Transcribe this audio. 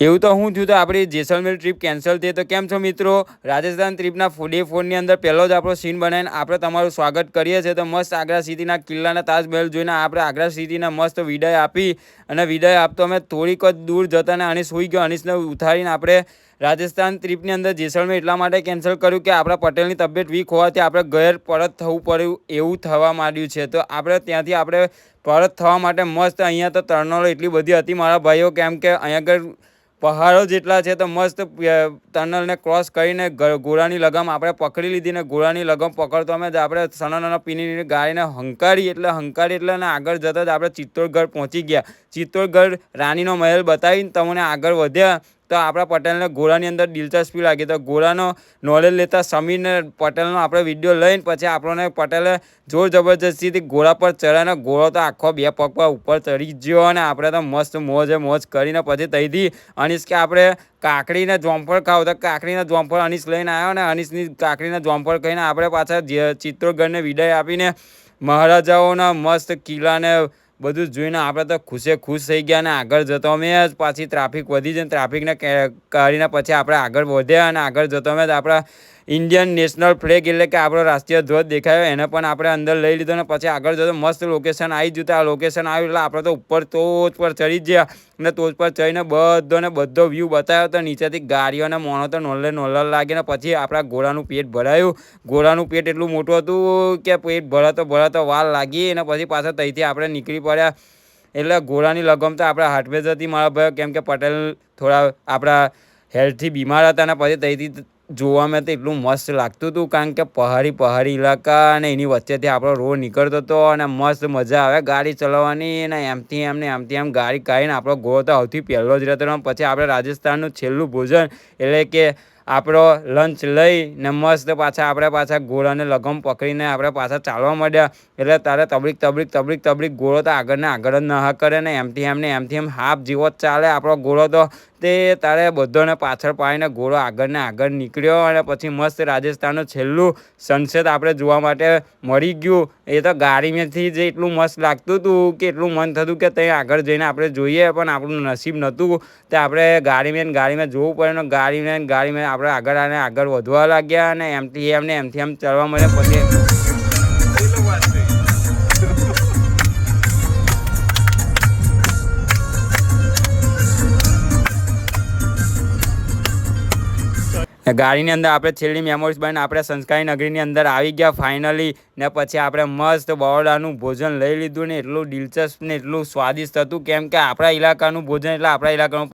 એવું તો હું થયું તો આપણી જેસલમેર ટ્રીપ કેન્સલ થઈ. તો કેમ છો મિત્રો? રાજસ્થાન ટ્રીપના ડે 4ની અંદર પહેલો જ આપણો સીન બનાવીને આપણે તમારું સ્વાગત કરીએ છીએ. તો મસ્ત આગ્રા સિટીના કિલ્લાના તાજમહેલ જોઈને આપણે આગ્રા સિટીના મસ્ત વિદાય આપી. અને વિદાય આપતો અમે થોડીક જ દૂર જતા ને અનીશ સૂઈ ગયો. અનીશને ઉઠાડીને આપણે રાજસ્થાન ટ્રીપની અંદર જેસલમેર એટલા માટે કેન્સલ કર્યું કે આપણા પટેલની તબિયત વીક હોવાથી આપણે ઘેર પરત થવું પડ્યું એવું થવા માંડ્યું છે. તો આપણે ત્યાંથી આપણે પરત થવા માટે મસ્ત અહીંયા તો ટર્નલો એટલી બધી હતી મારા ભાઈઓ, કેમ કે અહીંયા આગળ પહાડો જેટલા છે. તો મસ્ત ટનલને ક્રોસ કરીને ઘોડાની લગામ આપણે પકડી લીધી ને ઘોડાની લગામ પકડતો અમે આપણે સનાના પીની ગાડીને હંકારી એટલે ને આગળ જતા જ આપણે ચિત્તોડગઢ પહોંચી ગયા. ચિત્તોડગઢ રાણીનો મહેલ બતાવીને તમને આગળ વધ્યા. તો આપણા પટેલને ઘોડાની અંદર દિલચસ્પી લાગી. તો ઘોડાનો નોલેજ લેતા સમીરને પટેલનો આપણે વિડીયો લઈને પછી આપણને પટેલે જોર જબરજસ્તીથી ઘોડા પર ચડાવીને ઘોડો તો આખો બે પગ પર ઉપર ચડી ગયો અને આપણે તો મસ્ત મોજ કરીને પછી તઈથી અનીશ કે આપણે કાકડીને જોમફળ ખાવ. તો કાકડીને જોમફળ અનીશ લઈને આવ્યો ને અનીશની કાકડીને જોમફળ ખાઈને આપણે પાછા ચિત્તોડગઢને વિદાય આપીને મહારાજાઓના મસ્ત કિલ્લાને બધું જોઈને આપણે તો ખુશ થઈ ગયા. અને આગળ જતો અમે પાછી ટ્રાફિક વધી જાય, ટ્રાફિકને કાઢીને પછી આપણે આગળ વધ્યા. અને આગળ જતો અમે આપણા ઇન્ડિયન નેશનલ ફ્લેગ એટલે કે આપણો રાષ્ટ્રીય ધ્વજ દેખાયો એને પણ આપણે અંદર લઈ લીધો. અને પછી આગળ જતો મસ્ત લોકેશન આવી જતું. આ લોકેશન આવ્યું એટલે આપણે તો ઉપર ટોચ પર ચડી ગયા. અને ટોચ પર ચડીને બધો વ્યૂ બતાવ્યો. તો નીચેથી ગાડીઓ અને મોણો તો નોલ્લા લાગીને પછી આપણા ઘોડાનું પેટ ભરાયું. ઘોડાનું પેટ એટલું મોટું હતું કે પેટ ભરાતો વાર લાગી. અને પછી પાછા ત્યાંથી આપણે નીકળી પડ્યા. એટલે ઘોડાની લગામ તો આપણા હાથવે જ હતી મારા ભાઈ, કેમ કે પટેલ થોડા આપણા હેલ્થથી બીમાર હતા. અને પછી ત્યાંથી જોવામાં તો એટલું મસ્ત લાગતું હતું, કારણ કે પહાડી ઇલાકા અને એની વચ્ચેથી આપણો રોડ નીકળતો હતો. અને મસ્ત મજા આવે ગાડી ચલાવવાની. અને એમથી એમ ગાડી કાઢીને આપણો ઘોડો તો સૌથી પહેલો જ રહેતો. પછી આપણે રાજસ્થાનનું છેલ્લું ભોજન એટલે કે આપણો લંચ લઈને મસ્ત પાછા ઘોડાને લગામ પકડીને આપણે પાછા ચાલવા માંડ્યા. એટલે તારે તબડીક ઘોડો તો આગળ જ ના કરે ને એમથી એમ હાફ જેવો જ ચાલે આપણો ઘોડો. તો તે તારે બધોને પાછળ પાડીને ઘોડો આગળ નીકળ્યો. અને પછી મસ્ત રાજસ્થાનનું છેલ્લું સનસેટ આપણે જોવા માટે મળી ગયું. એ તો ગાડીમાંથી જ એટલું મસ્ત લાગતું હતું કે એટલું મન થતું કે ત્યાં આગળ જઈને આપણે જોઈએ, પણ આપણું નસીબ નહોતું. તે આપણે ગાડીમાં જોવું પડે ને ગાડીમાં આપણે આગળ વધવા લાગ્યા. અને એમથી એમ ચાલવા મળે. પછી ગાડીની અંદર આપણે છેલ્લી મેમોરીઝ બનીને આપણે સંસ્કારી નગરીની અંદર આવી ગયા ફાઇનલી. ને પછી આપણે મસ્ત બરોડાનું ભોજન લઈ લીધું ને એટલું દિલચસ્પ ને એટલું સ્વાદિષ્ટ હતું, કેમ કે આપણા ઇલાકાનું ભોજન એટલે આપણા ઇલાકાનું